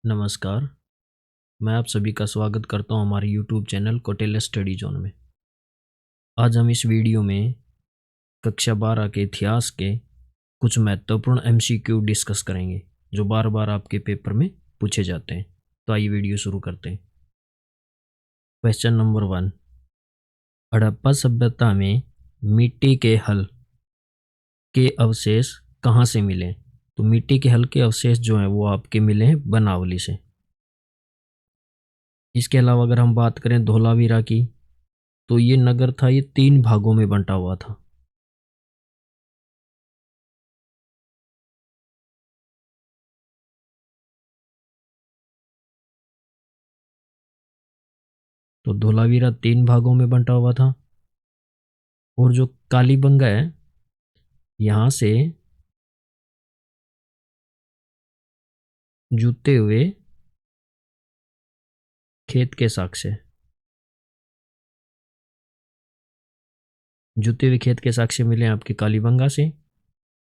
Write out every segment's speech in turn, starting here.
नमस्कार। मैं आप सभी का स्वागत करता हूं हमारे YouTube channel Kautilya study zone में। आज हम इस वीडियो में कक्षा 12 के इतिहास के कुछ महत्वपूर्ण MCQ डिस्कस करेंगे जो बार बार आपके पेपर में पूछे जाते हैं। तो आइए वीडियो शुरू करते हैं। क्वेश्चन नंबर 1, हड़प्पा सभ्यता में मिट्टी के हल के अवशेष कहाँ से मिले? तो मिट्टी के हल के अवशेष जो हैं वो आपके मिले हैं बनावली से। इसके अलावा अगर हम बात करें धोलावीरा की, तो ये नगर था, ये 3 भागों में बंटा हुआ था। तो धोलावीरा 3 भागों में बंटा हुआ था। और जो कालीबंगा है, यहाँ से जुते हुए खेत के साक्ष्य, जुते हुए खेत के साक्ष्य मिले आपके कालीबंगा से।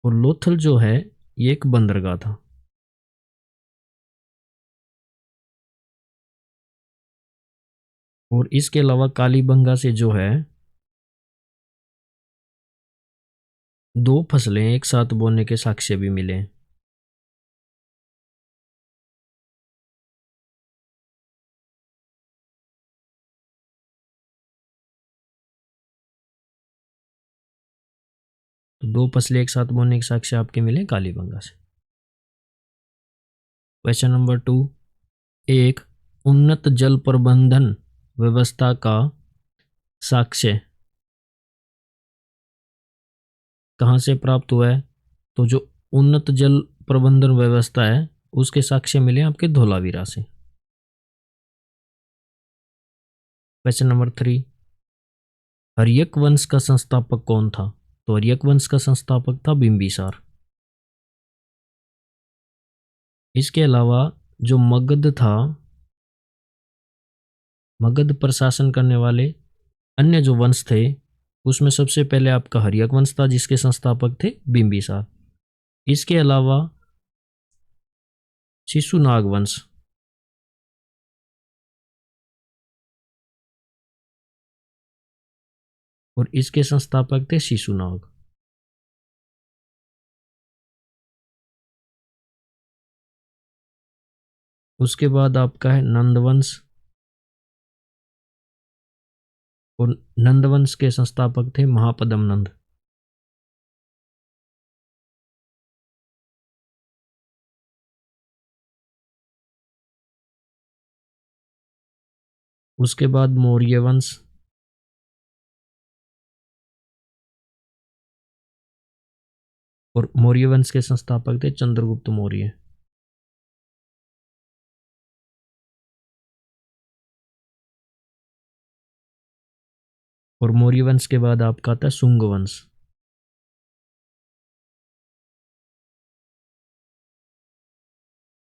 और लोथल जो है ये एक बंदरगाह था। और इसके अलावा कालीबंगा से जो है 2 फसलें एक साथ बोने के साक्ष्य भी मिले। तो 2 फसलें एक साथ बोने के साक्ष्य आपके मिले कालीबंगा से। क्वेश्चन नंबर 2, एक उन्नत जल प्रबंधन व्यवस्था का साक्ष्य कहाँ से प्राप्त हुआ है? तो जो उन्नत जल प्रबंधन व्यवस्था है उसके साक्ष्य मिले आपके धोलावीरा से। क्वेश्चन नंबर 3, हर्यक वंश का संस्थापक कौन था? तो हर्यक वंश का संस्थापक था बिंबिसार। इसके अलावा जो मगध था, मगध पर शासन करने वाले अन्य जो वंश थे उसमें सबसे पहले आपका हर्यक वंश था जिसके संस्थापक थे बिंबिसार। इसके अलावा शिशुनाग वंश, और इसके संस्थापक थे शिशुनाग। उसके बाद आपका है नंदवंश, और नंदवंश के संस्थापक थे महापद्म नंद। उसके बाद मौर्य वंश, और मौर्य वंश के संस्थापक थे चंद्रगुप्त मौर्य। और मौर्य वंश के बाद आपका आता है शुंग वंश।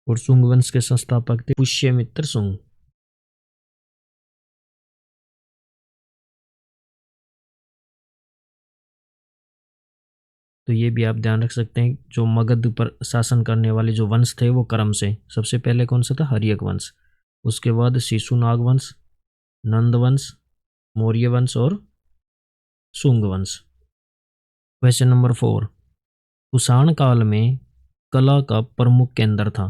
और शुंग वंश के संस्थापक थे पुष्यमित्र शुंग। तो ये भी आप ध्यान रख सकते हैं, जो मगध पर शासन करने वाले जो वंश थे वो क्रम से सबसे पहले कौन सा था? हर्यक वंश। उसके बाद शिशुनाग वंश, नंद वंश, मौर्य वंश और शुंग वंश। क्वेश्चन नंबर 4, कुषाण काल में कला का प्रमुख केंद्र था।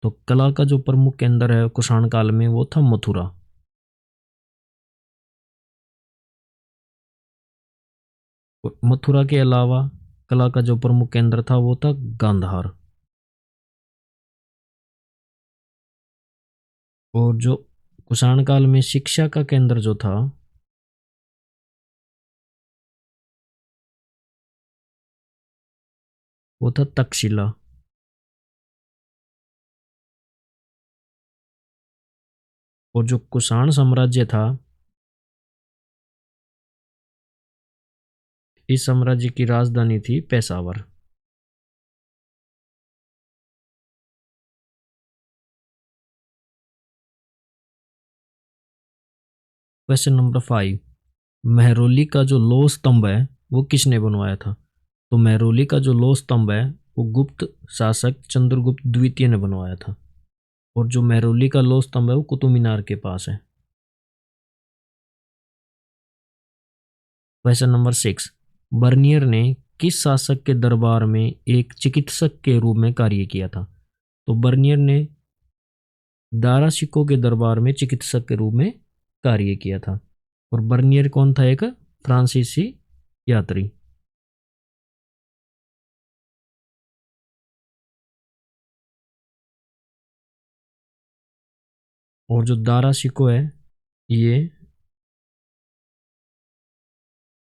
तो कला का जो प्रमुख केंद्र है कुषाण काल में वो था मथुरा। मथुरा के अलावा कला का जो प्रमुख केंद्र था वो था गांधार। और जो कुषाण काल में शिक्षा का केंद्र जो था वो था तक्षशिला। और जो कुषाण साम्राज्य था, इस साम्राज्य की राजधानी थी पेशावर। क्वेश्चन नंबर 5, मेहरौली का जो लौह स्तंभ है वो किसने बनवाया था? तो मेहरौली का जो लौह स्तंभ है वो गुप्त शासक चंद्रगुप्त द्वितीय ने बनवाया था। और जो मेहरौली का लौह स्तंभ है वो कुतुब मीनार के पास है। क्वेश्चन नंबर 6, बर्नियर ने किस शासक के दरबार में एक चिकित्सक के रूप में कार्य किया था? तो बर्नियर ने दारा शिकोह के दरबार में चिकित्सक के रूप में कार्य किया था। और बर्नियर कौन था? एक फ्रांसीसी यात्री। और जो दारा शिकोह है ये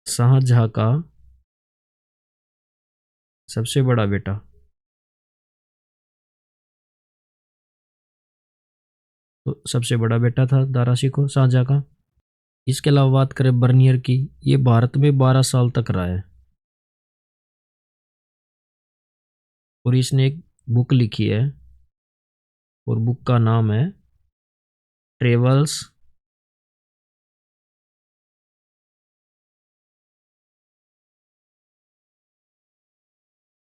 शाहजहां का सबसे बड़ा बेटा, तो सबसे बड़ा बेटा था दारा शिकोह शाहजहां का। इसके अलावा बात करें बर्नियर की, ये भारत में 12 साल तक रहा है और इसने एक बुक लिखी है और बुक का नाम है travels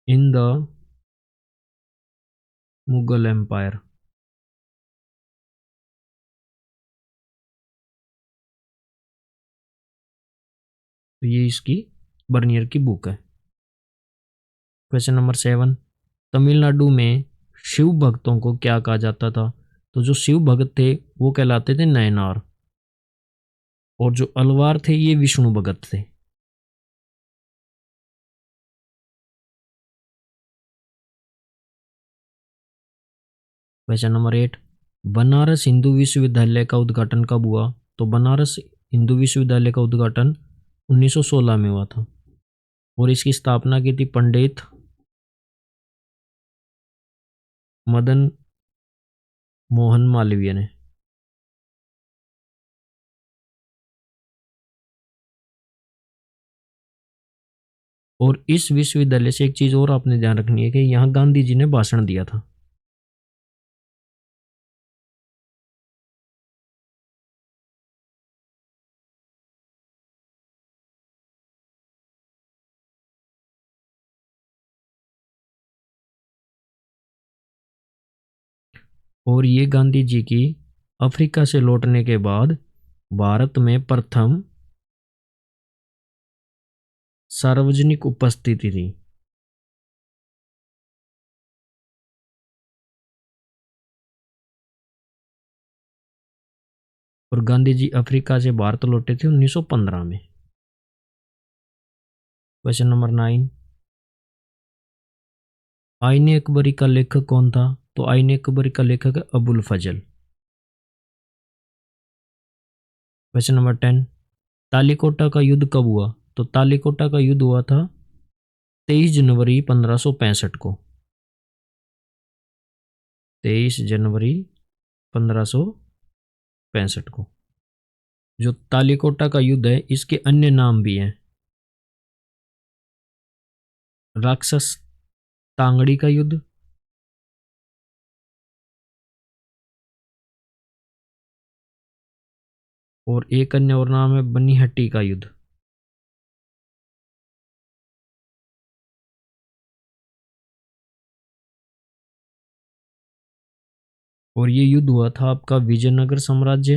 in the Mughal empire. तो ये इसकी बर्नियर की बुक है। क्वेश्चन नंबर 7, तमिलनाडु में शिव भक्तों को क्या कहा जाता था? तो जो शिव भक्त थे वो कहलाते थे नयनार, और जो अलवार थे ये विष्णु भगत थे। क्वेश्चन नंबर 8, बनारस हिंदू विश्वविद्यालय का उद्घाटन कब हुआ? तो बनारस हिंदू विश्वविद्यालय का उद्घाटन 1916 में हुआ था और इसकी स्थापना की थी पंडित मदन मोहन मालवीय ने। और इस विश्वविद्यालय से एक चीज और आपने ध्यान रखनी है कि यहाँ गांधी जी ने भाषण दिया था। और ये गांधी जी की अफ्रीका से लौटने के बाद भारत में प्रथम सार्वजनिक उपस्थिति थी। और गांधी जी अफ्रीका से भारत लौटे थे 1915 में। क्वेश्चन नंबर 9, आईने अकबरी का लेखक कौन था? तो आईने अकबरी का लेखक है अबुल फजल। क्वेश्चन नंबर 10, तालीकोटा का युद्ध कब हुआ? तो तालीकोटा का युद्ध हुआ था 23 जनवरी 1565 को। 23 जनवरी 1565 को। जो तालीकोटा का युद्ध है इसके अन्य नाम भी हैं, राक्षस तांगड़ी का युद्ध, और एक अन्य और नाम है बनीहट्टी का युद्ध। और ये युद्ध हुआ था आपका विजयनगर साम्राज्य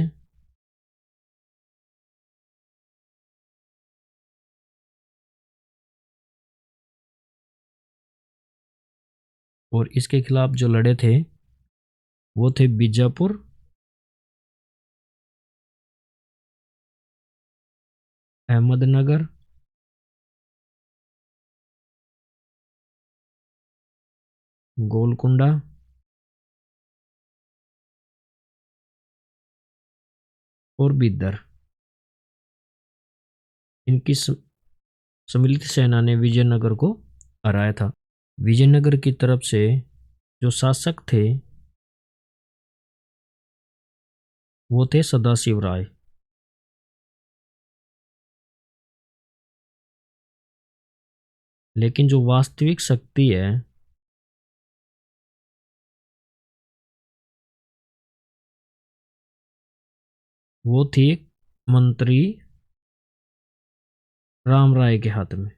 और इसके खिलाफ जो लड़े थे वो थे बीजापुर अहमदनगर गोलकुंडा और बीदर। इनकी सम्मिलित सेना ने विजयनगर को हराया था। विजयनगर की तरफ से जो शासक थे वो थे सदाशिव राय। लेकिन जो वास्तविक शक्ति है वो थी मंत्री राम राय के हाथ में।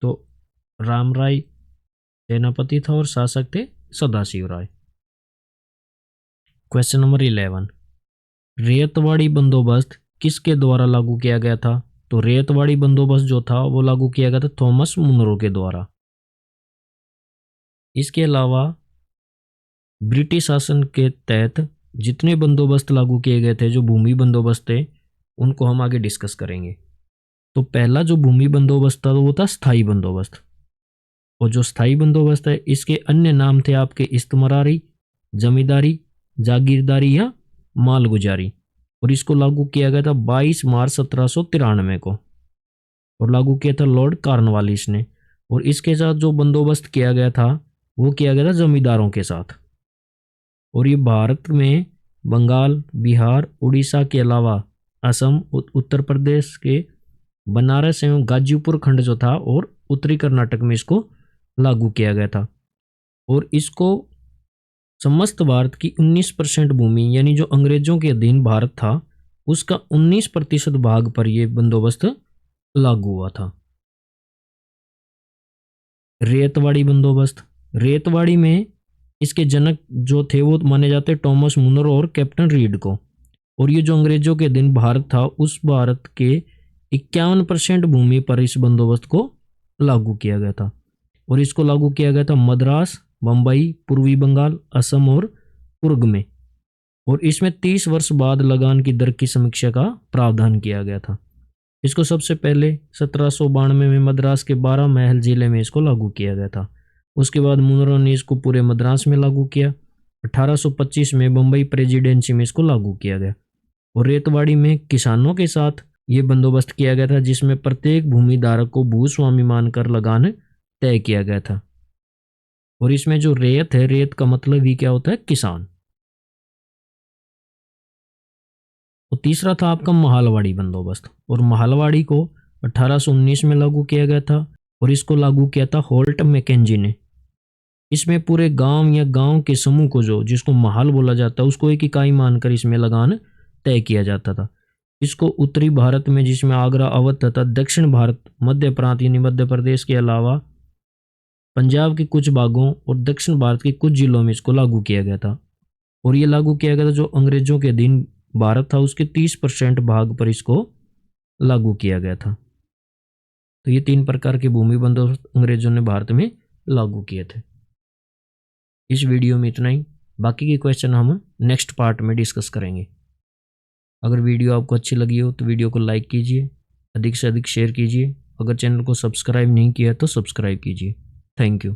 तो राम राय सेनापति था और शासक थे सदाशिव राय। क्वेश्चन नंबर 11, रेतवाड़ी बंदोबस्त किसके द्वारा लागू किया गया था? तो रेतवाड़ी बंदोबस्त जो था वो लागू किया गया था थॉमस मुनरो के द्वारा। इसके अलावा ब्रिटिश शासन के तहत जितने बंदोबस्त लागू किए गए थे, जो भूमि बंदोबस्त थे, उनको हम आगे डिस्कस करेंगे। तो पहला जो भूमि बंदोबस्त था वो था स्थायी बंदोबस्त, और जो स्थायी बंदोबस्त है इसके अन्य नाम थे आपके इस्तमरारी, जमींदारी, जागीरदारी या मालगुजारी। और इसको लागू किया गया था 22 मार्च 1793 को, और लागू किया था लॉर्ड कॉर्नवालिस ने। और इसके साथ जो बंदोबस्त किया गया था वो किया गया था जमींदारों के साथ। और ये भारत में बंगाल, बिहार, उड़ीसा के अलावा असम, उत्तर प्रदेश के बनारस एवं गाजीपुर खंड जो था और उत्तरी कर्नाटक में इसको लागू किया गया था। और इसको समस्त भारत की 19% भूमि, यानी जो अंग्रेजों के अधीन भारत था उसका 19% भाग पर यह बंदोबस्त लागू हुआ था। रेतवाड़ी बंदोबस्त, रेतवाड़ी में इसके जनक जो थे वो माने जाते टॉमस मुनरो और कैप्टन रीड को। और ये जो अंग्रेजों के अधीन भारत था उस भारत के 51% भूमि पर इस बंदोबस्त को लागू किया गया था। और इसको लागू किया गया था मद्रास, बम्बई, पूर्वी बंगाल, असम और कुर्ग में। और इसमें 30 वर्ष बाद लगान की दर की समीक्षा का प्रावधान किया गया था। इसको सबसे पहले 1792 में मद्रास के 12 महल जिले में इसको लागू किया गया था। उसके बाद मुनरो ने इसको पूरे मद्रास में लागू किया। 1825 में बम्बई प्रेसिडेंसी में इसको लागू किया गया। और रेतवाड़ी में किसानों के साथ ये बंदोबस्त किया गया था, जिसमें प्रत्येक भूमि धारक को भूस्वामी मानकर लगान तय किया गया था। और इसमें जो रेत है, रेत का मतलब ही क्या होता है? किसान। और तीसरा था आपका महालवाड़ी बंदोबस्त, और महालवाड़ी को 1819 में लागू किया गया था। और इसको लागू किया था होल्ट मैकेंजी ने। इसमें पूरे गांव या गांव के समूह को, जो जिसको महल बोला जाता है, उसको एक इकाई मानकर इसमें लगान तय किया जाता था। इसको उत्तरी भारत में, जिसमें आगरा, अवध तथा दक्षिण भारत, मध्य प्रांत यानी मध्य प्रदेश के अलावा पंजाब के कुछ भागों और दक्षिण भारत के कुछ जिलों में इसको लागू किया गया था। और ये लागू किया गया था जो अंग्रेजों के अधीन भारत था उसके 30% भाग पर इसको लागू किया गया था। तो ये 3 प्रकार के भूमि बंदोबस्त अंग्रेजों ने भारत में लागू किए थे। इस वीडियो में इतना ही, बाकी के क्वेश्चन हम नेक्स्ट पार्ट में डिस्कस करेंगे। अगर वीडियो आपको अच्छी लगी हो तो वीडियो को लाइक कीजिए, अधिक से अधिक शेयर कीजिए। अगर चैनल को सब्सक्राइब नहीं किया तो सब्सक्राइब कीजिए। Thank you.